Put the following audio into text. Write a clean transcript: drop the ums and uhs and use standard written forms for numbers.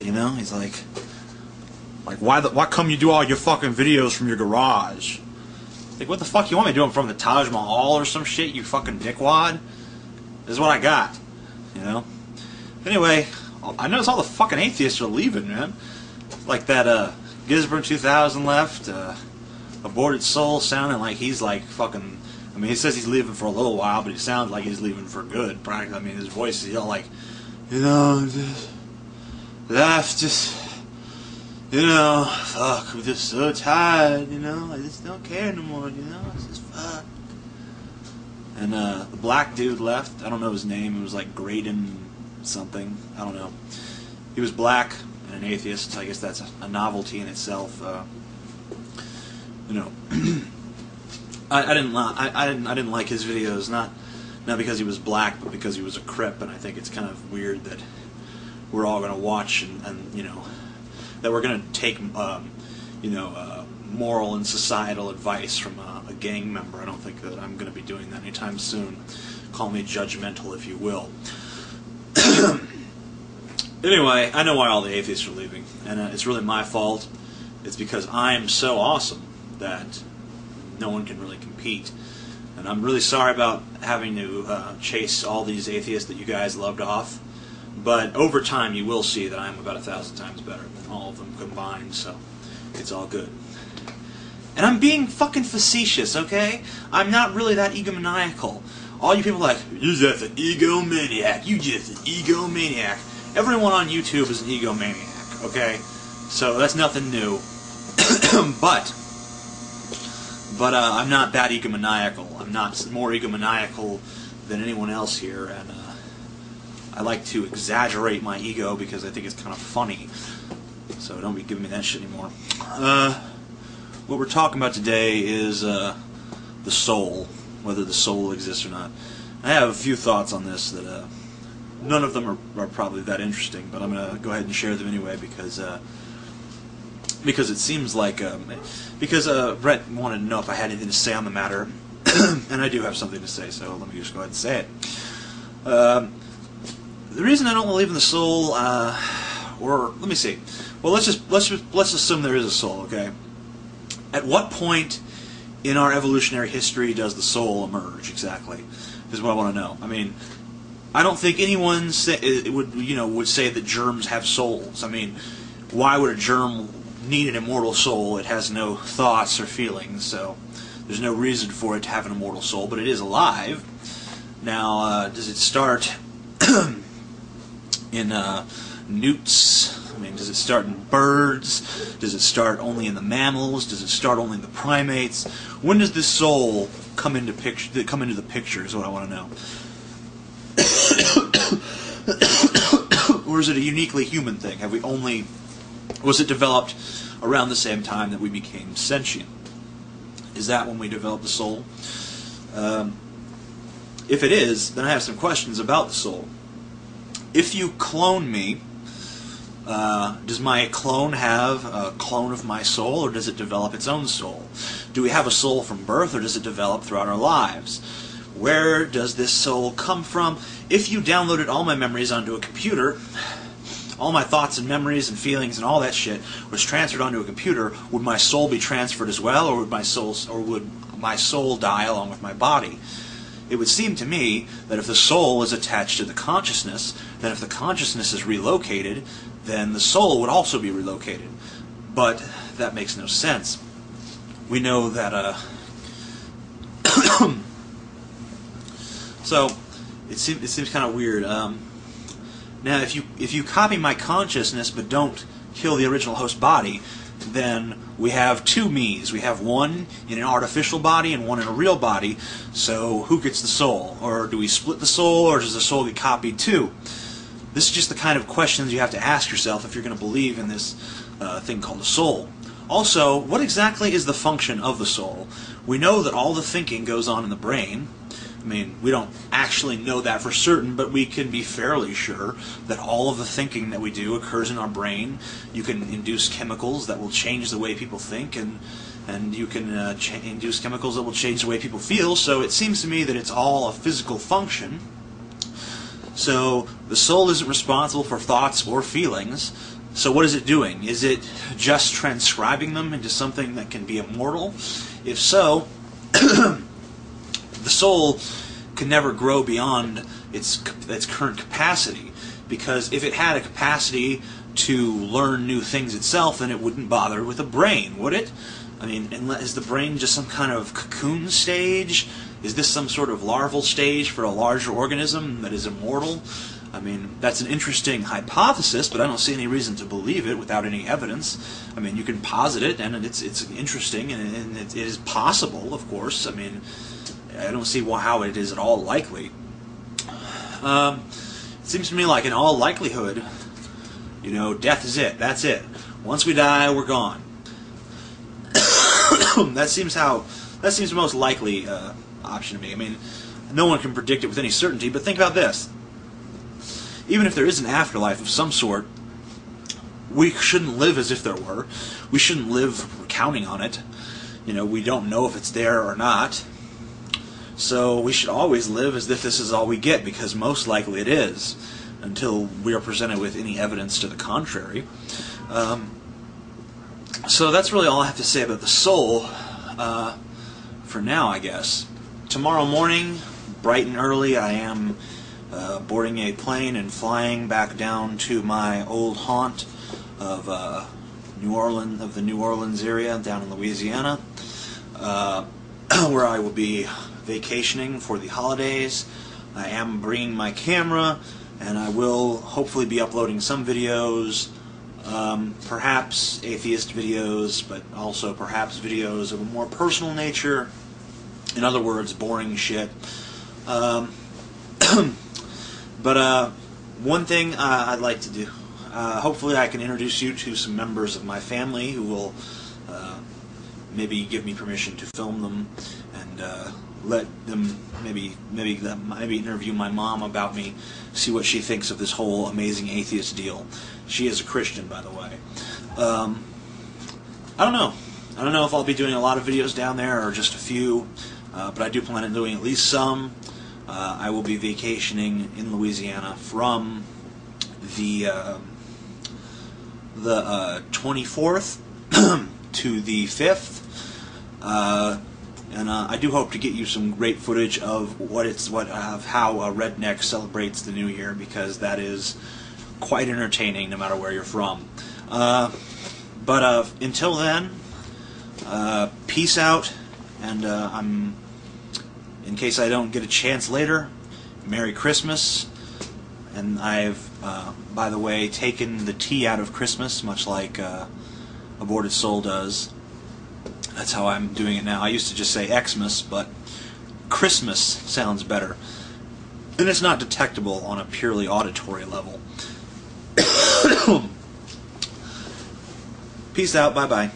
You know, he's like why come you do all your fucking videos from your garage? Like, what the fuck, you want me to do them from the Taj Mahal or some shit, you fucking dickwad? This is what I got, you know? Anyway, I notice all the fucking atheists are leaving, man. Like that, Gisborne 2000 left, Aborted Soul sounding like he's like fucking, I mean, he says he's leaving for a little while, but he sounds like he's leaving for good, practically. I mean, his voice is all like, you know, you know, fuck, I'm just so tired, you know, I just don't care no more, you know, it's just fuck. And the black dude left, I don't know his name, it was like Graydon something, I don't know. He was black and an atheist, so I guess that's a novelty in itself. You know, I didn't like his videos, not because he was black, but because he was a Crip, and I think it's kind of weird that we're all going to watch and you know, that we're going to take you know, moral and societal advice from a gang member. I don't think that I'm going to be doing that anytime soon. Call me judgmental if you will. Anyway, I know why all the atheists are leaving, and it's really my fault. It's because I'm so awesome that no one can really compete. And I'm really sorry about having to chase all these atheists that you guys loved off. But over time you will see that I'm about 1,000 times better than all of them combined, so it's all good. And I'm being fucking facetious, okay? I'm not really that egomaniacal. All you people are like, you're just an egomaniac, you just an egomaniac. Everyone on YouTube is an egomaniac, okay? So that's nothing new. But I'm not that egomaniacal. I'm not more egomaniacal than anyone else here, and I like to exaggerate my ego because I think it's kind of funny. So don't be giving me that shit anymore. What we're talking about today is the soul, whether the soul exists or not. I have a few thoughts on this that none of them are probably that interesting, but I'm going to go ahead and share them anyway because it seems like because Brett wanted to know if I had anything to say on the matter, and I do have something to say, so let me just go ahead and say it. The reason I don't believe in the soul, or let me see. Well, let's assume there is a soul, okay? At what point in our evolutionary history does the soul emerge exactly? Is what I want to know. I mean, I don't think anyone would say that germs have souls. I mean, why would a germ need an immortal soul? It has no thoughts or feelings, so there's no reason for it to have an immortal soul, but it is alive. Now, does it start in newts? I mean, does it start in birds? Does it start only in the mammals? Does it start only in the primates? When does this soul come into the picture is what I want to know. Or is it a uniquely human thing? Was it developed around the same time that we became sentient? Is that when we developed the soul? If it is, then I have some questions about the soul. If you clone me, does my clone have a clone of my soul, or does it develop its own soul? Do we have a soul from birth, or does it develop throughout our lives? Where does this soul come from? If you downloaded all my memories onto a computer, all my thoughts and memories and feelings and all that shit was transferred onto a computer, would my soul be transferred as well, or would my soul die along with my body? It would seem to me that if the soul is attached to the consciousness, then if the consciousness is relocated, then the soul would also be relocated. But that makes no sense. We know that so it seems kind of weird. Now, if you copy my consciousness but don't kill the original host body, then we have two me's. We have one in an artificial body and one in a real body. So who gets the soul? Or do we split the soul, or does the soul get copied too? This is just the kind of questions you have to ask yourself if you're going to believe in this thing called a soul. Also, what exactly is the function of the soul? We know that all the thinking goes on in the brain. I mean, we don't actually know that for certain, but we can be fairly sure that all of the thinking that we do occurs in our brain. You can induce chemicals that will change the way people think, and you can induce chemicals that will change the way people feel, so it seems to me that it's all a physical function. So the soul isn't responsible for thoughts or feelings. So what is it doing? Is it just transcribing them into something that can be immortal? If so, the soul can never grow beyond its current capacity, because if it had a capacity to learn new things itself, then it wouldn't bother with a brain, would it? I mean, is the brain just some kind of cocoon stage? Is this some sort of larval stage for a larger organism that is immortal? I mean, that's an interesting hypothesis, but I don't see any reason to believe it without any evidence. I mean, you can posit it, and it's interesting, and it is possible, of course. I mean, I don't see how it is at all likely. It seems to me like in all likelihood, you know, death is it. That's it. Once we die, we're gone. That seems the most likely option to me. I mean, no one can predict it with any certainty, but think about this. Even if there is an afterlife of some sort, we shouldn't live as if there were. We shouldn't live counting on it. You know, we don't know if it's there or not. So we should always live as if this is all we get, because most likely it is, until we are presented with any evidence to the contrary. So that's really all I have to say about the soul for now, I guess. Tomorrow morning, bright and early, I am boarding a plane and flying back down to my old haunt of New Orleans area down in Louisiana, where I will be vacationing for the holidays. I am bringing my camera, and I will hopefully be uploading some videos, perhaps atheist videos, but also perhaps videos of a more personal nature. In other words, boring shit. But one thing I'd like to do, hopefully I can introduce you to some members of my family who will maybe give me permission to film them, and let them maybe interview my mom about me, see what she thinks of this whole amazing atheist deal. She is a Christian, by the way. I don't know. I don't know if I'll be doing a lot of videos down there or just a few, but I do plan on doing at least some. I will be vacationing in Louisiana from the 24th to the 5th, and I do hope to get you some great footage of how a redneck celebrates the New Year, because that is quite entertaining no matter where you're from. But until then, peace out, and in case I don't get a chance later, Merry Christmas. And I've, by the way, taken the T out of Christmas, much like Aborted Soul does. That's how I'm doing it now. I used to just say Xmas, but Christmas sounds better. And it's not detectable on a purely auditory level. Peace out. Bye-bye.